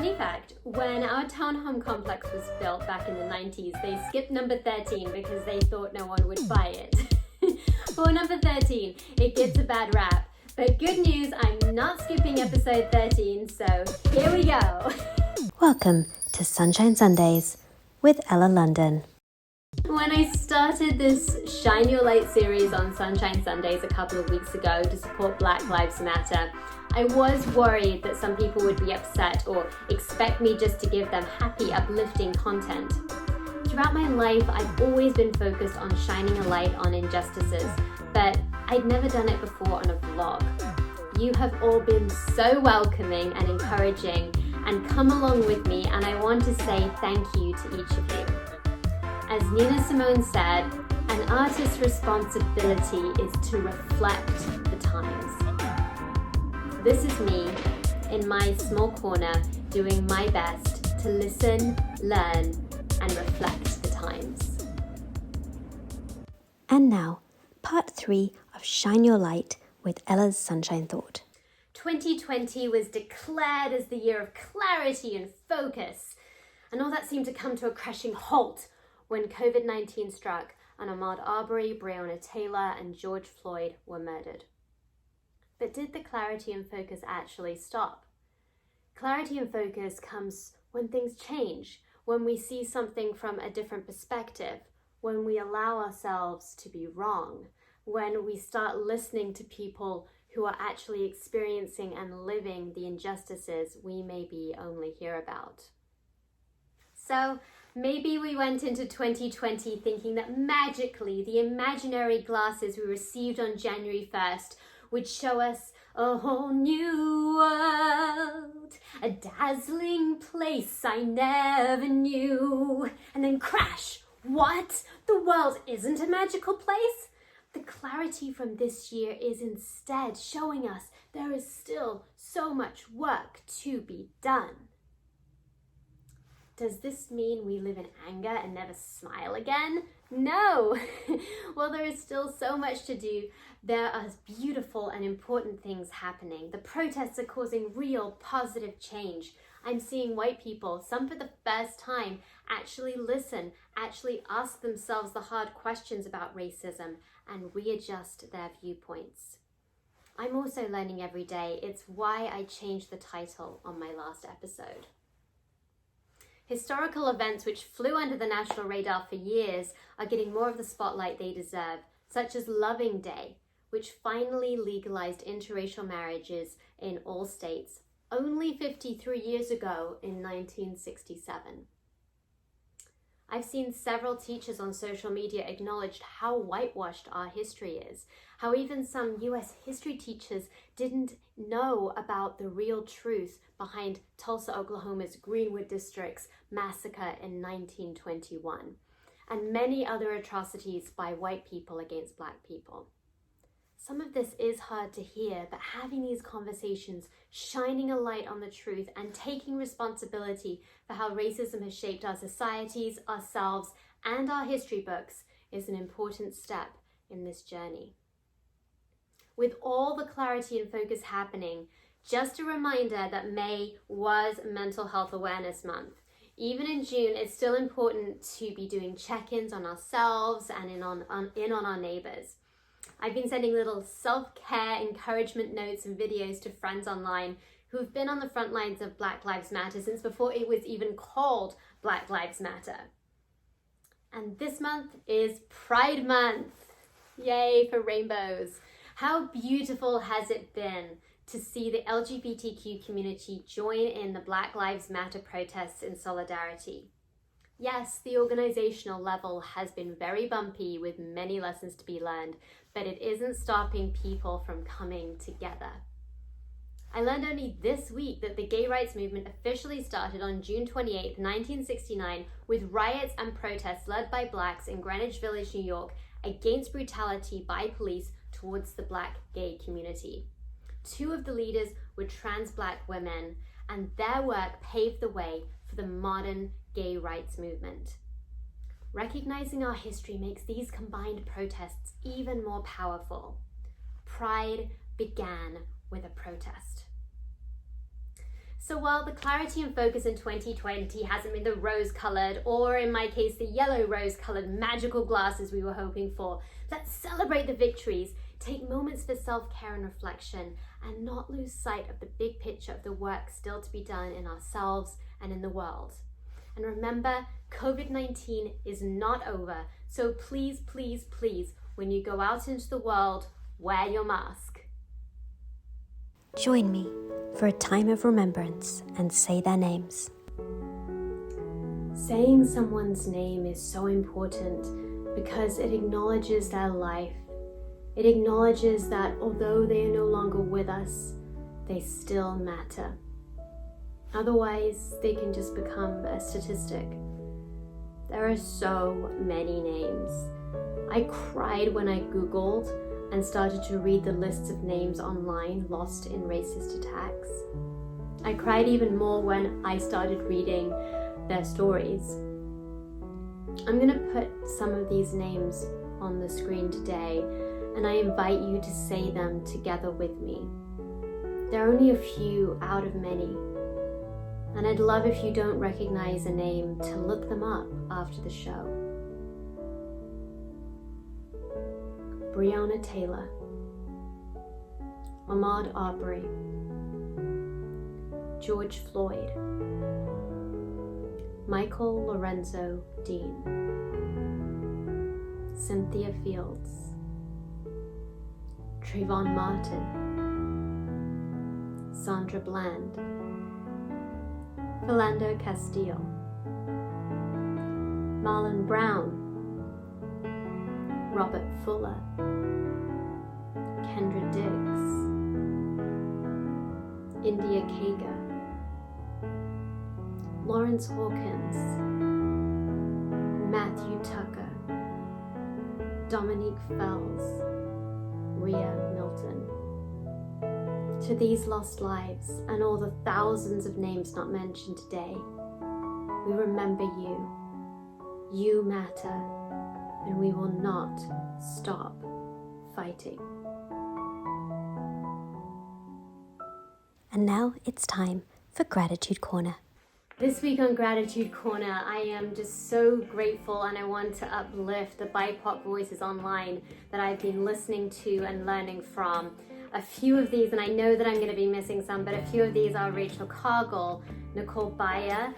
Funny fact, when our townhome complex was built back in the 90s, they skipped number 13 because they thought no one would buy it. For number 13, it gets a bad rap. But good news, I'm not skipping episode 13, so here we go. Welcome to Sunshine Sundays with Ella London. When I started this Shine Your Light series on Sunshine Sundays a couple of weeks ago to support Black Lives Matter, I was worried that some people would be upset or expect me just to give them happy, uplifting content. Throughout my life, I've always been focused on shining a light on injustices, but I'd never done it before on a vlog. You have all been so welcoming and encouraging and come along with me, and I want to say thank you to each of you. As Nina Simone said, an artist's responsibility is to reflect the times. This is me in my small corner doing my best to listen, learn, and reflect the times. And now, part 3 of Shine Your Light with Ella's Sunshine Thought. 2020 was declared as the year of clarity and focus, and all that seemed to come to a crashing halt when COVID-19 struck and Ahmaud Arbery, Breonna Taylor, and George Floyd were murdered. But did the clarity and focus actually stop? Clarity and focus comes when things change, when we see something from a different perspective, when we allow ourselves to be wrong, when we start listening to people who are actually experiencing and living the injustices we maybe only hear about. So maybe we went into 2020 thinking that magically the imaginary glasses we received on January 1st would show us a whole new world, a dazzling place I never knew, and then crash. What? The world isn't a magical place? The clarity from this year is instead showing us there is still so much work to be done. Does this mean we live in anger and never smile again? No! Well, there is still so much to do. There are beautiful and important things happening. The protests are causing real positive change. I'm seeing white people, some for the first time, actually listen, actually ask themselves the hard questions about racism and readjust their viewpoints. I'm also learning every day. It's why I changed the title on my last episode. Historical events which flew under the national radar for years are getting more of the spotlight they deserve, such as Loving Day, which finally legalized interracial marriages in all states only 53 years ago in 1967. I've seen several teachers on social media acknowledge how whitewashed our history is, how even some US history teachers didn't know about the real truth behind Tulsa, Oklahoma's Greenwood District's massacre in 1921, and many other atrocities by white people against Black people. Some of this is hard to hear, but having these conversations, shining a light on the truth, and taking responsibility for how racism has shaped our societies, ourselves, and our history books is an important step in this journey. With all the clarity and focus happening, just a reminder that May was Mental Health Awareness Month. Even in June, it's still important to be doing check-ins on ourselves and in on our neighbors. I've been sending little self-care encouragement notes and videos to friends online who've been on the front lines of Black Lives Matter since before it was even called Black Lives Matter. And this month is Pride Month. Yay for rainbows. How beautiful has it been to see the LGBTQ community join in the Black Lives Matter protests in solidarity. Yes, the organizational level has been very bumpy with many lessons to be learned, but it isn't stopping people from coming together. I learned only this week that the gay rights movement officially started on June 28, 1969, with riots and protests led by Blacks in Greenwich Village, New York, against brutality by police towards the Black gay community. Two of the leaders were trans Black women, and their work paved the way for the modern gay rights movement. Recognizing our history makes these combined protests even more powerful. Pride began with a protest. So while the clarity and focus in 2020 hasn't been the rose-colored, or in my case, the yellow rose-colored magical glasses we were hoping for, let's celebrate the victories, take moments for self-care and reflection, and not lose sight of the big picture of the work still to be done in ourselves and in the world. And remember, COVID-19 is not over, so please, please, please, when you go out into the world, wear your mask. Join me for a time of remembrance and say their names. Saying someone's name is so important because it acknowledges their life. It acknowledges that although they are no longer with us, they still matter. Otherwise, they can just become a statistic. There are so many names. I cried when I Googled and started to read the lists of names online lost in racist attacks. I cried even more when I started reading their stories. I'm going to put some of these names on the screen today, and I invite you to say them together with me. There are only a few out of many, and I'd love if you don't recognize a name to look them up after the show. Breonna Taylor, Ahmaud Arbery, George Floyd, Michael Lorenzo Dean, Cynthia Fields, Trayvon Martin, Sandra Bland, Philando Castile, Marlon Brown, Robert Fuller, Kendra Diggs, India Kager, Lawrence Hawkins, Matthew Tucker, Dominique Fells, Rhea Milton. To these lost lives and all the thousands of names not mentioned today, we remember you. You matter, and we will not stop fighting. And now it's time for Gratitude Corner. This week on Gratitude Corner, I am just so grateful, and I want to uplift the BIPOC voices online that I've been listening to and learning from. A few of these, and I know that I'm going to be missing some, but a few of these are Rachel Cargill, Nicole Bayer,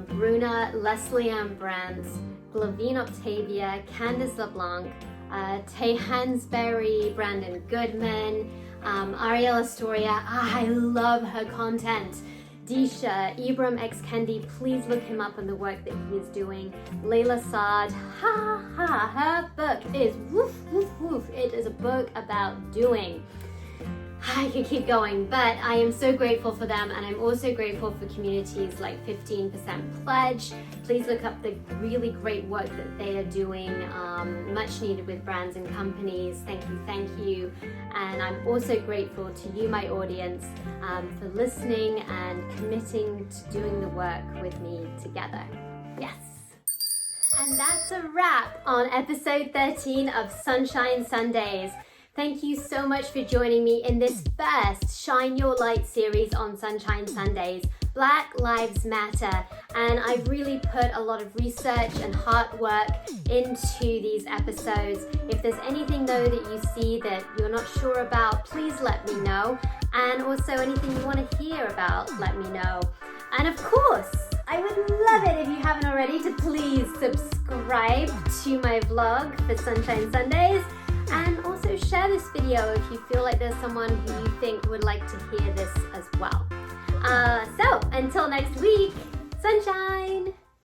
Bruna, Leslie Ann Brandt, Glavine Octavia, Candice LeBlanc, Tay Hansberry, Brandon Goodman, Ariel Astoria. I love her content. Disha, Ibram X Kendi, please look him up on the work that he is doing. Layla Saad, her book is woof, woof, woof. It is a book about doing. I could keep going, but I am so grateful for them, and I'm also grateful for communities like 15% Pledge. Please look up the really great work that they are doing, much needed with brands and companies. Thank you. And I'm also grateful to you, my audience, for listening and committing to doing the work with me together. Yes. And that's a wrap on episode 13 of Sunshine Sundays. Thank you so much for joining me in this first Shine Your Light series on Sunshine Sundays. Black Lives Matter, and I've really put a lot of research and hard work into these episodes. If there's anything though that you see that you're not sure about, please let me know. And also anything you want to hear about, let me know. And of course, I would love it if you haven't already to please subscribe to my vlog for Sunshine Sundays. And also share this video if you feel like there's someone who you think would like to hear this as well. So, until next week, sunshine!